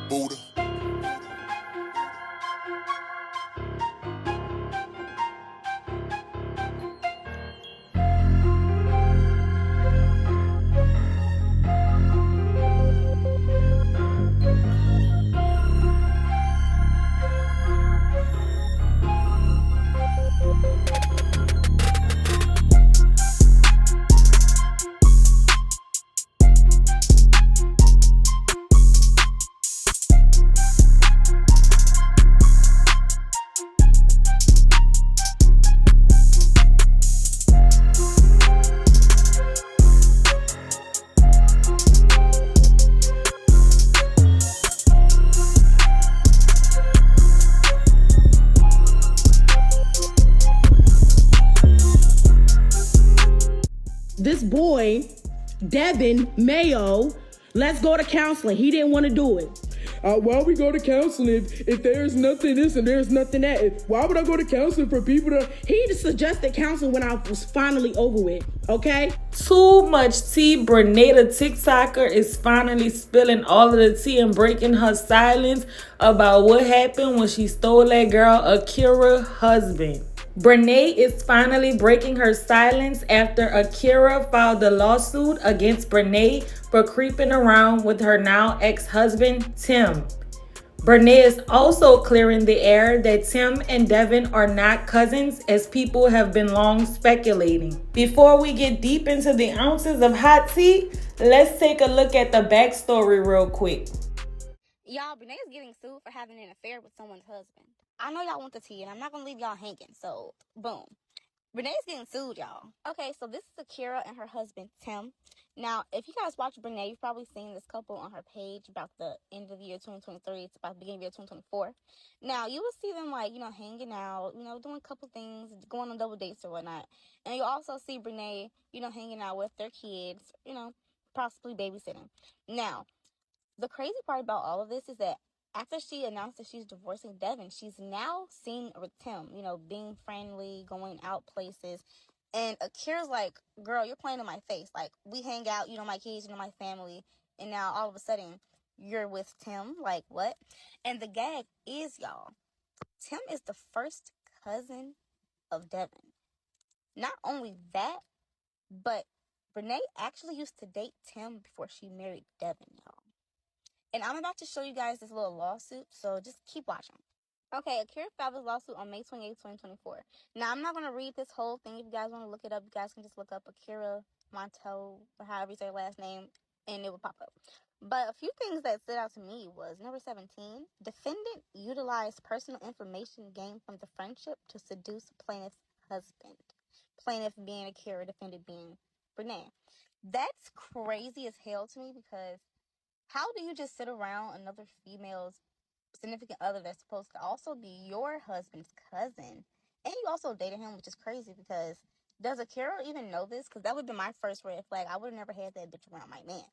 Buddha. This boy, Devon Mayo, let's go to counseling. He didn't want to do it. Why we go to counseling if there's nothing this and there's nothing that? Why would I go to counseling for people that... He suggested counseling when I was finally over with, okay? Too much tea. Brenay, the TikToker, is finally spilling all of the tea and breaking her silence about what happened when she stole that girl Akira's husband. Brenay is finally breaking her silence after Akira filed a lawsuit against Brenay for creeping around with her now ex-husband, Tim. Brenay is also clearing the air that Tim and Devon are not cousins, as people have been long speculating. Before we get deep into the ounces of hot tea, let's take a look at the backstory real quick. Y'all, Brenay is getting sued for having an affair with someone's husband. I know y'all want the tea, and I'm not going to leave y'all hanging, so boom. Brenay's getting sued, y'all. Okay, so this is Akira and her husband, Tim. Now, if you guys watch Brenay, you've probably seen this couple on her page about the end of the year 2023. It's about the beginning of the year 2024. Now, you will see them, like, hanging out, doing a couple things, going on double dates or whatnot. And you'll also see Brenay, hanging out with their kids, possibly babysitting. Now, the crazy part about all of this is that after she announced that she's divorcing Devon, she's now seen with Tim, being friendly, going out places. And Akira's like, girl, you're playing in my face. Like, we hang out, my kids, my family. And now all of a sudden, you're with Tim. Like, what? And the gag is, y'all, Tim is the first cousin of Devon. Not only that, but Brenay actually used to date Tim before she married Devon, y'all. And I'm about to show you guys this little lawsuit, so just keep watching. Okay, Akira filed this lawsuit on May 28, 2024. Now, I'm not going to read this whole thing. If you guys want to look it up, you guys can just look up Akira Montel, or however you say her last name, and it will pop up. But a few things that stood out to me was, number 17, defendant utilized personal information gained from the friendship to seduce plaintiff's husband. Plaintiff being Akira, defendant being Brenay. That's crazy as hell to me, because how do you just sit around another female's significant other that's supposed to also be your husband's cousin, and you also dated him, which is crazy, because does Akira even know this? Because that would be my first red flag. I would have never had that bitch around my man,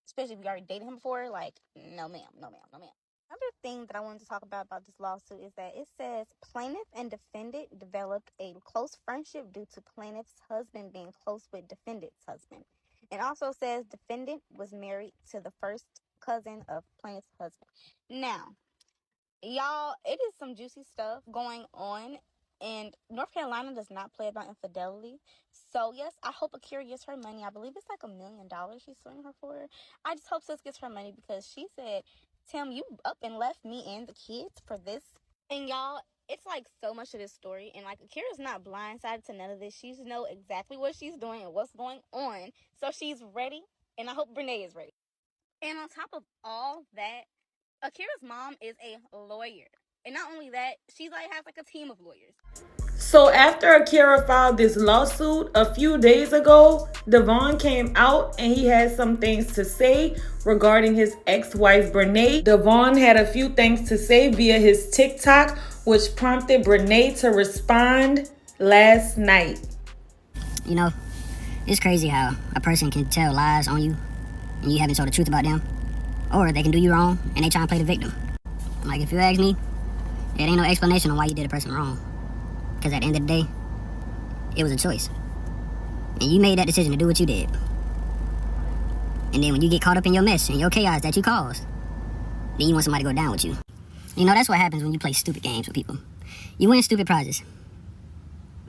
especially if you already dated him before. Like, no ma'am, no ma'am, no ma'am. Another thing that I wanted to talk about this lawsuit is that it says plaintiff and defendant developed a close friendship due to plaintiff's husband being close with defendant's husband. It also says defendant was married to the first cousin of plaintiff's husband. Now, y'all, it is some juicy stuff going on, and North Carolina does not play about infidelity. So, yes, I hope Akira gets her money. I believe it's like $1 million she's suing her for. I just hope Sis gets her money, because she said, Tim, you up and left me and the kids for this. And y'all, it's like so much of this story, and like Akira's not blindsided to none of this. She knows exactly what she's doing and what's going on, so she's ready, and I hope Brenay is ready. And on top of all that, Akira's mom is a lawyer, and not only that, she has a team of lawyers. So after Akira filed this lawsuit a few days ago, Devon came out and he had some things to say regarding his ex-wife Brenay. Devon had a few things to say via his TikTok, which prompted Brenay to respond last night. It's crazy how a person can tell lies on you and you haven't told the truth about them, or they can do you wrong and they try and play the victim. Like, if you ask me, it ain't no explanation on why you did a person wrong. Because at the end of the day, it was a choice. And you made that decision to do what you did. And then when you get caught up in your mess and your chaos that you caused, then you want somebody to go down with you. You know, that's what happens when you play stupid games with people. You win stupid prizes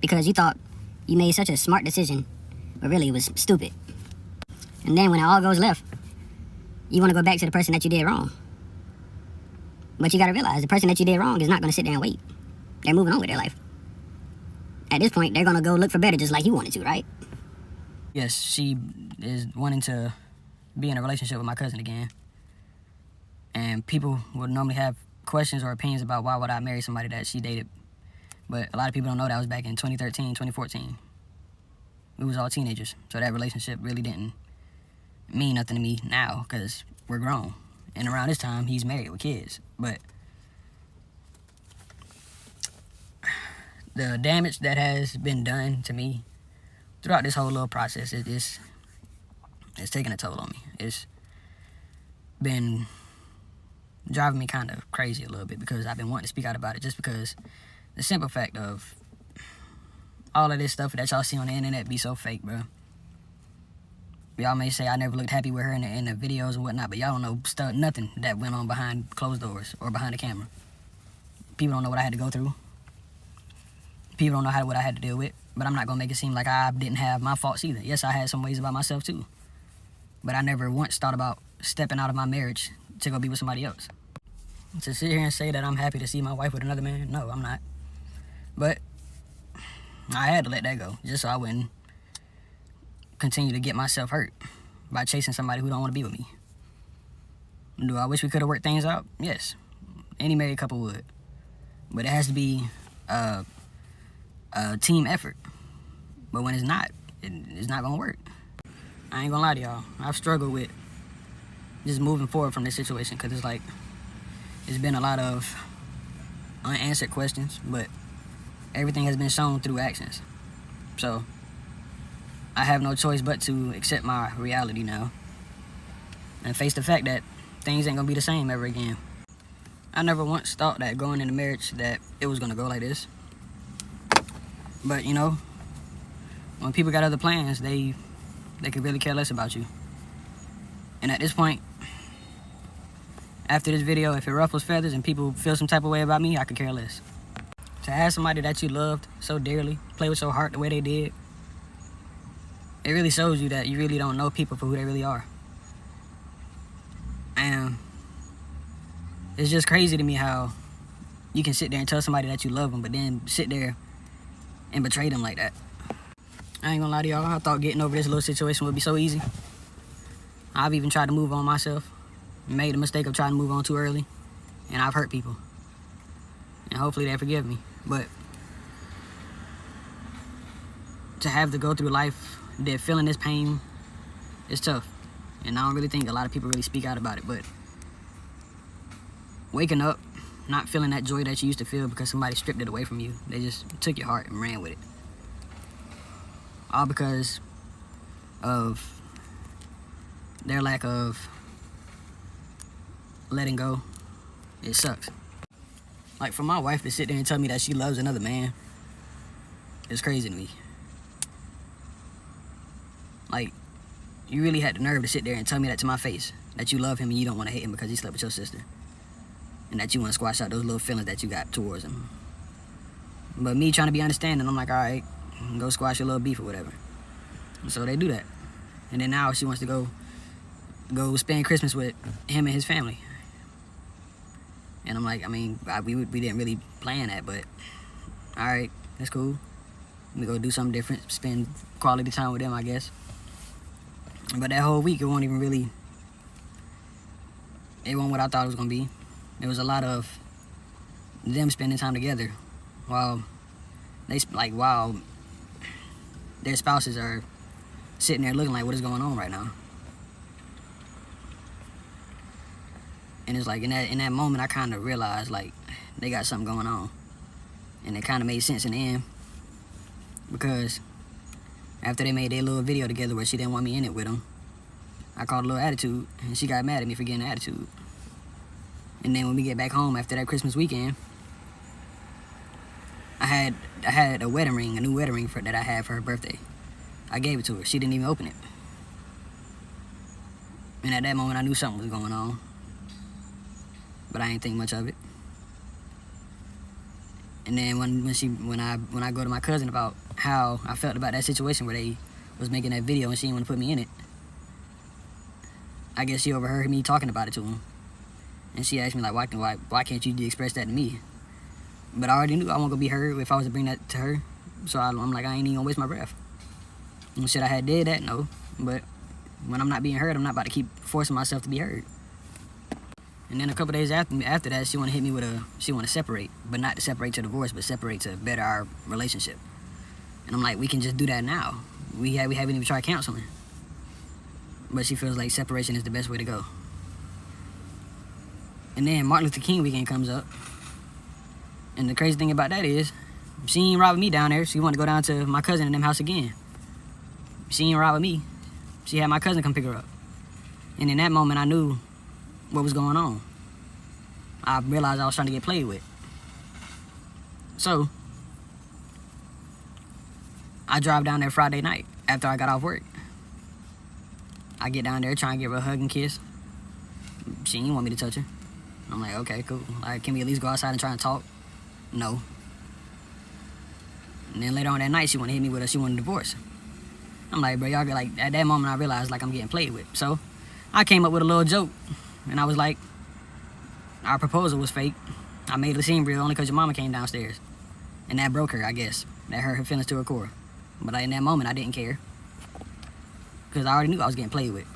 because you thought you made such a smart decision, but really it was stupid. And then when it all goes left, you want to go back to the person that you did wrong. But you got to realize the person that you did wrong is not going to sit there and wait. They're moving on with their life. At this point, they're going to go look for better just like you wanted to, right? Yes, she is wanting to be in a relationship with my cousin again. And people would normally have questions or opinions about why would I marry somebody that she dated. But a lot of people don't know that was back in 2013, 2014. We was all teenagers, so that relationship really didn't mean nothing to me now because we're grown. And around this time, he's married with kids. But the damage that has been done to me throughout this whole little process, it's taking a toll on me. It's been driving me kind of crazy a little bit because I've been wanting to speak out about it just because the simple fact of all of this stuff that y'all see on the internet be so fake, bro. Y'all may say I never looked happy with her in the videos and whatnot, but y'all don't know nothing that went on behind closed doors or behind the camera. People don't know what I had to go through. People don't know what I had to deal with, but I'm not going to make it seem like I didn't have my faults either. Yes, I had some ways about myself too, but I never once thought about stepping out of my marriage to go be with somebody else. To sit here and say that I'm happy to see my wife with another man, no, I'm not. But I had to let that go just so I wouldn't continue to get myself hurt by chasing somebody who don't want to be with me. Do I wish we could have worked things out? Yes. Any married couple would. But it has to be a team effort. But when it's not, it's not going to work. I ain't going to lie to y'all. I've struggled with just moving forward from this situation because it's like it's been a lot of unanswered questions, but everything has been shown through actions. So I have no choice but to accept my reality now and face the fact that things ain't gonna be the same ever again. I never once thought that going into marriage that it was gonna go like this. But you know, when people got other plans, they could really care less about you. And at this point, after this video, if it ruffles feathers and people feel some type of way about me, I could care less. To have somebody that you loved so dearly play with your heart the way they did, it really shows you that you really don't know people for who they really are. And it's just crazy to me how you can sit there and tell somebody that you love them, but then sit there and betray them like that. I ain't gonna lie to y'all, I thought getting over this little situation would be so easy. I've even tried to move on myself, made the mistake of trying to move on too early, and I've hurt people. And hopefully they forgive me. But to have to go through life, they're feeling this pain, it's tough. And I don't really think a lot of people really speak out about it, but waking up, not feeling that joy that you used to feel because somebody stripped it away from you, they just took your heart and ran with it. All because of their lack of letting go. It sucks. Like, for my wife to sit there and tell me that she loves another man, it's crazy to me. Like, you really had the nerve to sit there and tell me that to my face, that you love him and you don't want to hate him because he slept with your sister, and that you want to squash out those little feelings that you got towards him. But me trying to be understanding, I'm like, all right, go squash your little beef or whatever. So they do that. And then now she wants to go spend Christmas with him and his family. And I'm like, I mean, we didn't really plan that, but all right, that's cool. We go do something different, spend quality time with them, I guess. But that whole week, it wasn't what I thought it was gonna be. There was a lot of them spending time together while their spouses are sitting there looking like, what is going on right now? And it's like in that moment, I kind of realized like they got something going on, and it kind of made sense in the end because after they made their little video together where she didn't want me in it with them, I called a little attitude, and she got mad at me for getting an attitude. And then when we get back home after that Christmas weekend, I had a wedding ring, a new wedding ring that I had for her birthday. I gave it to her. She didn't even open it. And at that moment, I knew something was going on. but I ain't think much of it. And then when I go to my cousin about how I felt about that situation where they was making that video and she didn't want to put me in it, I guess she overheard me talking about it to him, and she asked me like, why can't you express that to me? But I already knew I wasn't gonna be heard if I was to bring that to her, so I'm like, I ain't even gonna waste my breath. And should I have did that? No, but when I'm not being heard, I'm not about to keep forcing myself to be heard. And then a couple days after that, she wanna hit me with she wanna separate, but not to separate to divorce, but separate to better our relationship. And I'm like, we can just do that now. We haven't even tried counseling. But she feels like separation is the best way to go. And then Martin Luther King weekend comes up. And the crazy thing about that is, she ain't ride with me down there. She wanted to go down to my cousin and them house again. She ain't ride with me. She had my cousin come pick her up. And in that moment, I knew what was going on. I realized I was trying to get played with. So, I drive down there Friday night after I got off work. I get down there trying to give her a hug and kiss. She didn't want me to touch her. I'm like, okay, cool. Like, can we at least go outside and try and talk? No. And then later on that night, she wanted to hit me with she wanted a divorce. I'm like, bro, y'all get like, at that moment I realized like I'm getting played with. So I came up with a little joke, and I was like, our proposal was fake. I made it seem real only because your mama came downstairs. And that broke her, I guess. That hurt her feelings to her core. But in that moment, I didn't care. Because I already knew I was getting played with.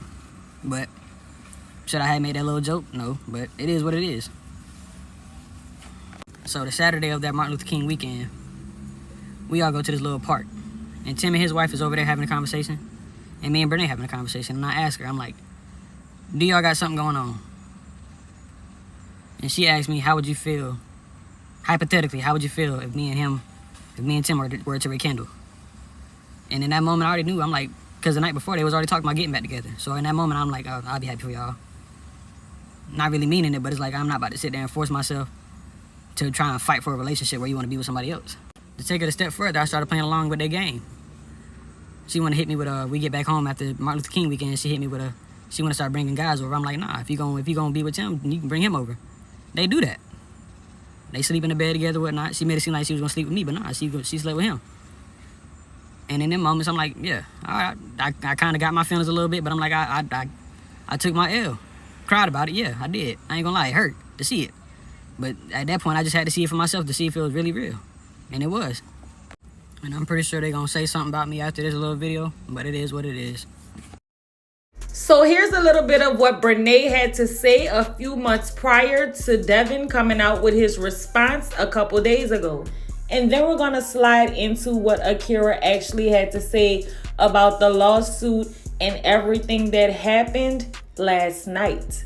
But should I have made that little joke? No, but it is what it is. So the Saturday of that Martin Luther King weekend, we all go to this little park. And Tim and his wife is over there having a conversation. And me and Brenay having a conversation. And I ask her, I'm like, do y'all got something going on? And she asked me, how would you feel, hypothetically, how would you feel if me and Tim were to rekindle? And in that moment, I already knew. I'm like, because the night before, they was already talking about getting back together. So in that moment, I'm like, oh, I'll be happy for y'all. Not really meaning it, but it's like, I'm not about to sit there and force myself to try and fight for a relationship where you want to be with somebody else. To take it a step further, I started playing along with their game. She want to hit me with we get back home after Martin Luther King weekend, she hit me with she want to start bringing guys over. I'm like, nah, if you gonna be with Tim, you can bring him over. They do that. They sleep in the bed together, whatnot. She made it seem like she was gonna sleep with me, but nah, she slept with him. And in them moments, I'm like, yeah, all right. I kind of got my feelings a little bit, but I'm like, I took my L. Cried about it, yeah, I did. I ain't gonna lie, it hurt to see it. But at that point, I just had to see it for myself to see if it was really real. And it was. And I'm pretty sure they're gonna say something about me after this little video, but it is what it is. So here's a little bit of what Brenay had to say a few months prior to Devon coming out with his response a couple days ago. And then we're going to slide into what Akira actually had to say about the lawsuit and everything that happened last night.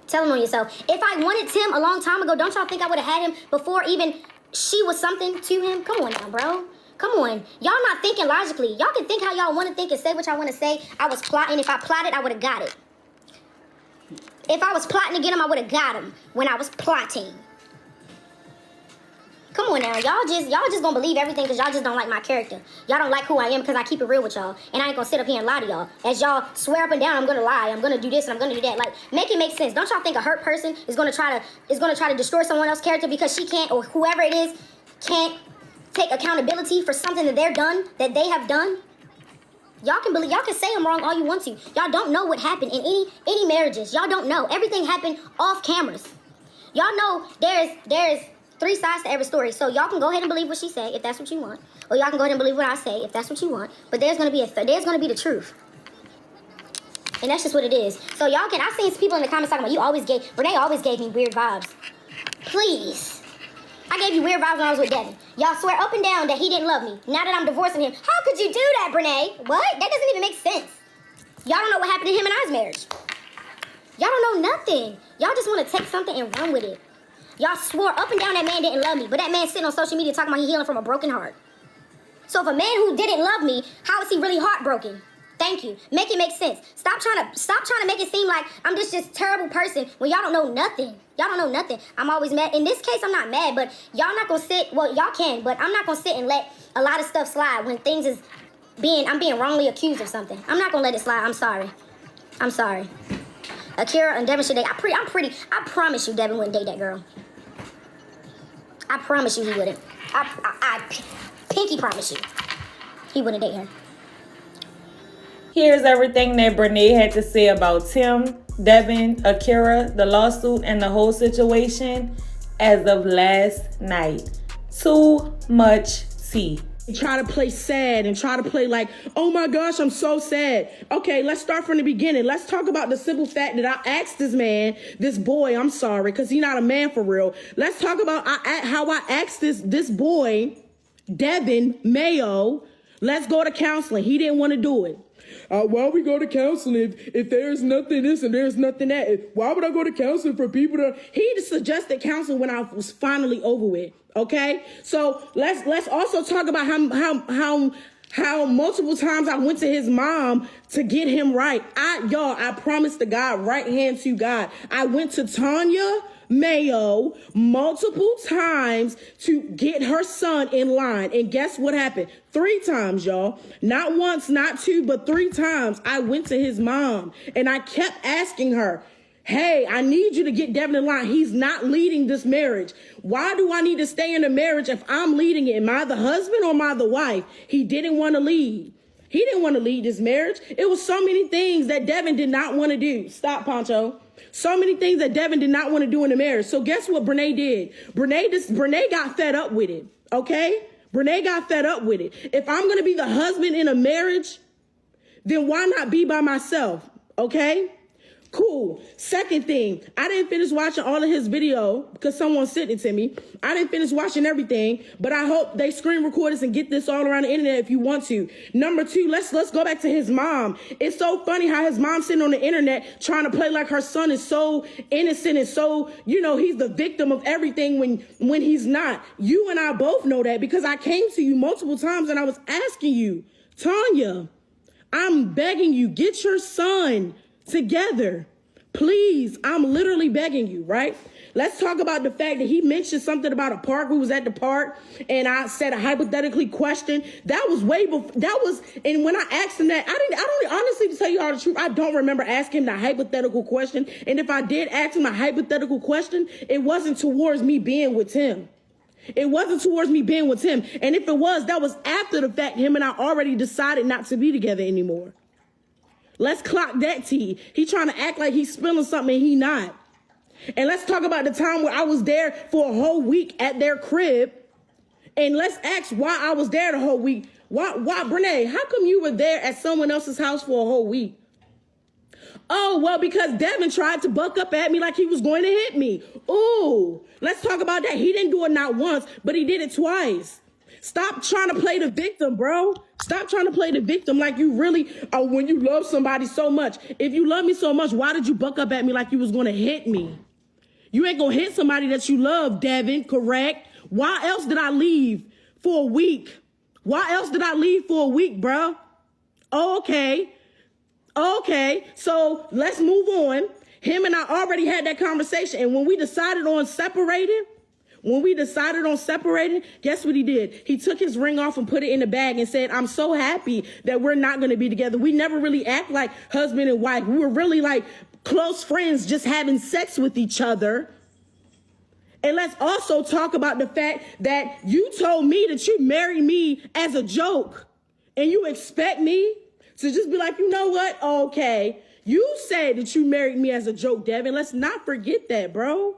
Tell him on yourself. If I wanted Tim a long time ago, don't y'all think I would have had him before even she was something to him? Come on now, bro. Come on. Y'all not thinking logically. Y'all can think how y'all want to think and say what y'all want to say. I was plotting. If I plotted, I would have got it. If I was plotting to get him, I would have got him when I was plotting. Come on now. Y'all just gonna believe everything because y'all just don't like my character. Y'all don't like who I am because I keep it real with y'all. And I ain't gonna sit up here and lie to y'all. As y'all swear up and down, I'm gonna lie. I'm gonna do this and I'm gonna do that. Like, make it make sense. Don't y'all think a hurt person is gonna try to destroy someone else's character because she can't, or whoever it is can't take accountability for something that they have done? Y'all can say I'm wrong all you want to. Y'all don't know what happened in any marriages. Y'all don't know. Everything happened off cameras. Y'all know there's 3 sides to every story. So y'all can go ahead and believe what she say if that's what you want, or y'all can go ahead and believe what I say if that's what you want. But there's gonna be the truth, and that's just what it is. So y'all can. I seen people in the comments talking about Rene always gave me weird vibes. Please. I gave you weird vibes when I was with Devon. Y'all swear up and down that he didn't love me. Now that I'm divorcing him, how could you do that, Brenay? What? That doesn't even make sense. Y'all don't know what happened to him and I's marriage. Y'all don't know nothing. Y'all just want to take something and run with it. Y'all swore up and down that man didn't love me, but that man sitting on social media talking about he healing from a broken heart. So if a man who didn't love me, how is he really heartbroken? Thank you. Make it make sense. Stop trying to make it seem like I'm just terrible person when y'all don't know nothing. Y'all don't know nothing. I'm always mad. In this case, I'm not mad, but y'all not gonna sit. Well, y'all can, but I'm not gonna sit and let a lot of stuff slide when I'm being wrongly accused of something. I'm not gonna let it slide. I'm sorry. Akira and Devon should date. I promise you Devon wouldn't date that girl. I promise you he wouldn't. I pinky promise you. He wouldn't date her. Here's everything that Brenay had to say about Tim, Devon, Akira, the lawsuit, and the whole situation as of last night. Too much tea. Try to play sad and try to play like, oh my gosh, I'm so sad. Okay, let's start from the beginning. Let's talk about the simple fact that I asked this boy, I'm sorry, because he's not a man for real. Let's talk about how I asked this boy, Devon Mayo, let's go to counseling. He didn't want to do it. Why we go to counseling if there's nothing this and there's nothing that? Why would I go to counseling for people that... He suggested counseling when I was finally over with. Okay, so let's also talk about how multiple times I went to his mom to get him right. I promise to God, right hand to God, I went to Tanya Mayo multiple times to get her son in line. And guess what happened? 3 times, y'all. Not once, not 2, but 3 times I went to his mom and I kept asking her, hey, I need you to get Devon in line. He's not leading this marriage. Why do I need to stay in a marriage if I'm leading it? Am I the husband or am I the wife? He didn't want to lead. He didn't want to lead this marriage. It was so many things that Devon did not want to do. Stop, Poncho. So many things that Devon did not want to do in the marriage. So guess what Brenay did? Brenay got fed up with it, okay? Brenay got fed up with it. If I'm going to be the husband in a marriage, then why not be by myself, okay? Cool. Second thing, I didn't finish watching all of his video because someone sent it to me. I didn't finish watching everything, but I hope they screen record this and get this all around the internet if you want to. Number 2, let's go back to his mom. It's so funny how his mom's sitting on the internet trying to play like her son is so innocent and so, he's the victim of everything when he's not. You and I both know that because I came to you multiple times and I was asking you, Tanya, I'm begging you, get your son together. Please, I'm literally begging you, right? Let's talk about the fact that he mentioned something about a park. We was at the park and I said a hypothetically question. That was way before, and when I asked him that, I don't honestly, to tell you all the truth, I don't remember asking him the hypothetical question. And if I did ask him a hypothetical question, it wasn't towards me being with him. It wasn't towards me being with him. And if it was, that was after the fact him and I already decided not to be together anymore. Let's clock that tea. He trying to act like he's spilling something and he not. And let's talk about the time where I was there for a whole week at their crib. And let's ask why I was there the whole week. Why, Brenay, how come you were there at someone else's house for a whole week? Oh, well, because Devon tried to buck up at me like he was going to hit me. Ooh, let's talk about that. He didn't do it not once, but he did it twice. Stop trying to play the victim, bro. Stop trying to play the victim like you really, when you love somebody so much. If you love me so much, why did you buck up at me like you was going to hit me? You ain't going to hit somebody that you love, Devon, correct? Why else did I leave for a week? Why else did I leave for a week, bro? Oh, okay. Okay, so let's move on. Him and I already had that conversation. And when we decided on separating, guess what he did? He took his ring off and put it in the bag and said, I'm so happy that we're not going to be together. We never really act like husband and wife. We were really like close friends just having sex with each other. And let's also talk about the fact that you told me that you married me as a joke. And you expect me to just be like, you know what? Okay. You said that you married me as a joke, Devon. Let's not forget that, bro.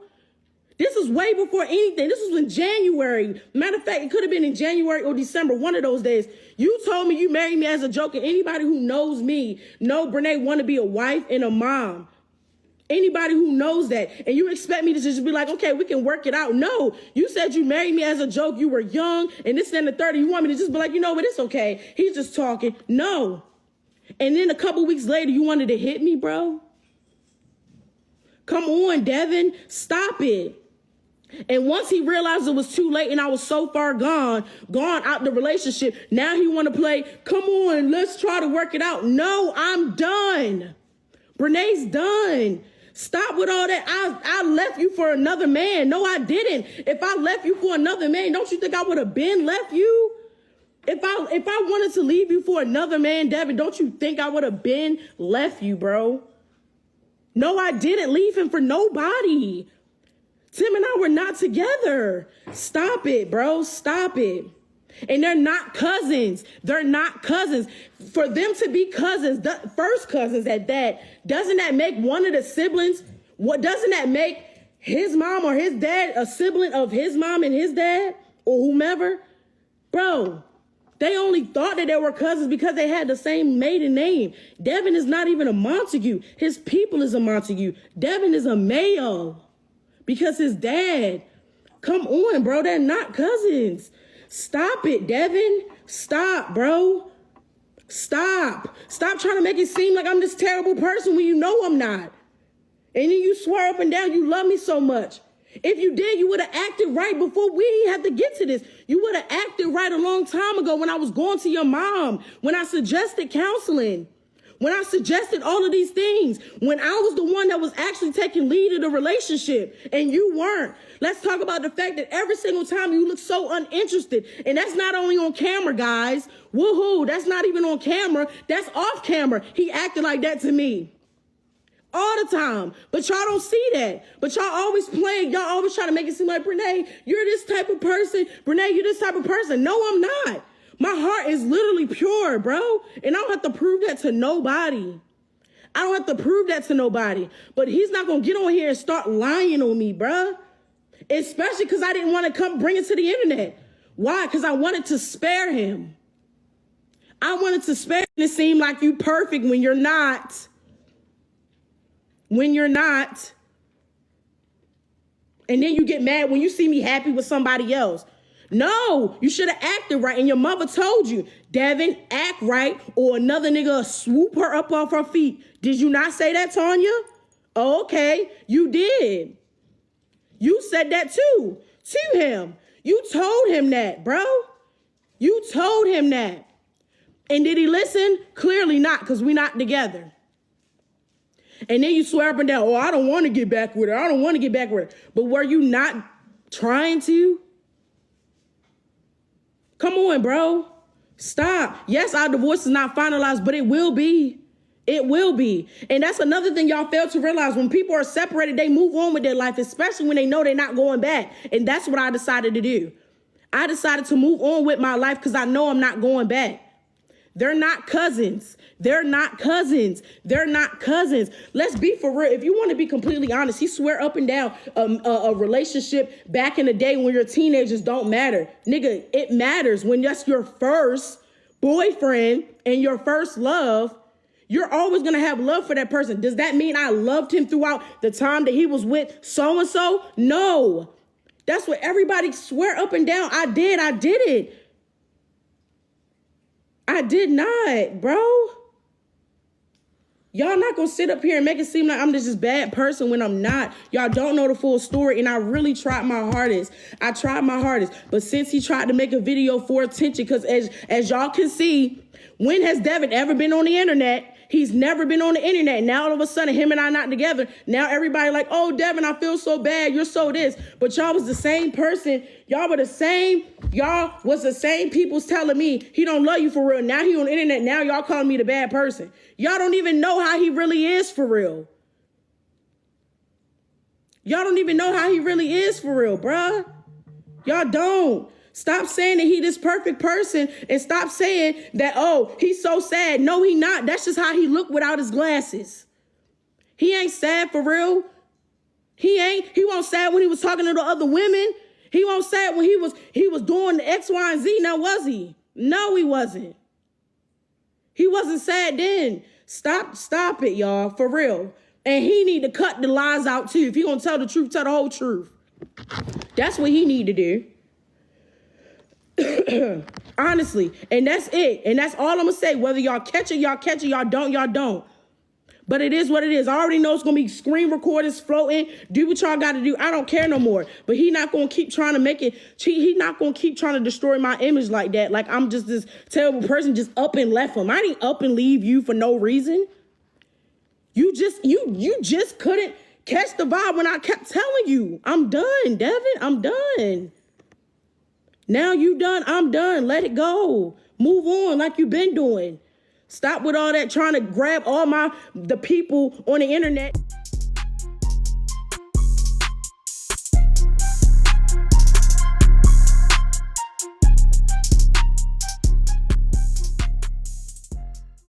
This is way before anything. This was in January. Matter of fact, it could have been in January or December, one of those days. You told me you married me as a joke, and anybody who knows me know Brenay want to be a wife and a mom. Anybody who knows that, and you expect me to just be like, okay, we can work it out. No, you said you married me as a joke. You were young, and this and the 30. You want me to just be like, you know what, it's okay. He's just talking. No. And then a couple weeks later, you wanted to hit me, bro? Come on, Devon. Stop it. And once he realized it was too late and I was so far gone out the relationship, now he want to play, come on, let's try to work it out. No, I'm done. Brenay's done. Stop with all that. I left you for another man. No, I didn't. If I left you for another man, don't you think I would have been left you? If I wanted to leave you for another man, Devon, don't you think I would have been left you, bro? No, I didn't leave him for nobody. Tim and I were not together. Stop it, bro. Stop it. And they're not cousins. They're not cousins. For them to be cousins, the first cousins at that, doesn't that make one of the siblings, what doesn't that make his mom or his dad a sibling of his mom and his dad or whomever? Bro, they only thought that they were cousins because they had the same maiden name. Devon is not even a Montague. His people is a Montague. Devon is a Mayo because his dad. Come on, bro. They're not cousins. Stop it, Devon. Stop, bro. Stop. Stop trying to make it seem like I'm this terrible person when you know I'm not. And then you swear up and down you love me so much. If you did, you would have acted right before we had to get to this. You would have acted right a long time ago when I was going to your mom, when I suggested counseling, when I suggested all of these things, when I was the one that was actually taking lead in the relationship and you weren't. Let's talk about the fact that every single time you look so uninterested. And that's not only on camera, guys. Woohoo, that's not even on camera. That's off camera. He acted like that to me. All the time. But y'all don't see that. But y'all always playing. Y'all always try to make it seem like, Brenay, you're this type of person. Brenay, you're this type of person. No, I'm not. My heart is literally pure, bro. And I don't have to prove that to nobody. I don't have to prove that to nobody. But he's not going to get on here and start lying on me, bro. Especially because I didn't want to come bring it to the internet. Why? Because I wanted to spare him. I wanted to spare him. It seemed like you perfect when you're not. When you're not. And then you get mad when you see me happy with somebody else. No, you should have acted right. And your mother told you, Devon, act right or another nigga will swoop her up off her feet. Did you not say that, Tanya? Oh, okay, you did. You said that too, to him. You told him that, bro. You told him that. And did he listen? Clearly not, because we're not together. And then you swear up and down, oh, I don't want to get back with her. I don't want to get back with her. But were you not trying to? Come on, bro. Stop. Yes, our divorce is not finalized, but it will be. It will be. And that's another thing y'all fail to realize. When people are separated, they move on with their life, especially when they know they're not going back. And that's what I decided to do. I decided to move on with my life because I know I'm not going back. They're not cousins. They're not cousins. They're not cousins. Let's be for real. If you want to be completely honest, he swear up and down a relationship back in the day when you're teenagers don't matter. Nigga, it matters when that's your first boyfriend and your first love. You're always going to have love for that person. Does that mean I loved him throughout the time that he was with so-and-so? No. That's what everybody swear up and down. I did it. I did not, bro. Y'all not gonna sit up here and make it seem like I'm this bad person when I'm not. Y'all don't know the full story, and I really tried my hardest. I tried my hardest. But since he tried to make a video for attention, because as y'all can see, when has Devon ever been on the internet? He's never been on the internet. Now all of a sudden, him and I not together. Now everybody like, oh, Devon, I feel so bad. You're so this. But y'all was the same person. Y'all were the same. Y'all was the same people's telling me he don't love you for real. Now he on the internet. Now y'all calling me the bad person. Y'all don't even know how he really is for real. Y'all don't even know how he really is for real, bruh. Y'all don't. Stop saying that he this perfect person and stop saying that, oh, he's so sad. No, he not. That's just how he look without his glasses. He ain't sad for real. He wasn't sad when he was talking to the other women. He wasn't sad when he was doing the X, Y, and Z. Now, was he? No, he wasn't. He wasn't sad then. Stop it, y'all, for real. And he need to cut the lies out too. If he gonna tell the truth, tell the whole truth. That's what he need to do. Honestly, and that's it. And that's all I'm gonna say. Whether y'all catch it, y'all catch it. Y'all don't. But it is what it is. I already know it's gonna be screen recorders floating. Do what y'all gotta do. I don't care no more. But he not gonna keep trying to make it. He not gonna keep trying to destroy my image like that. Like I'm just this terrible person just up and left him. I didn't up and leave you for no reason. You just couldn't catch the vibe when I kept telling you. I'm done, Devon. I'm done. Now you done, I'm done. Let it go. Move on like you've been doing. Stop with all that trying to grab all the people on the internet.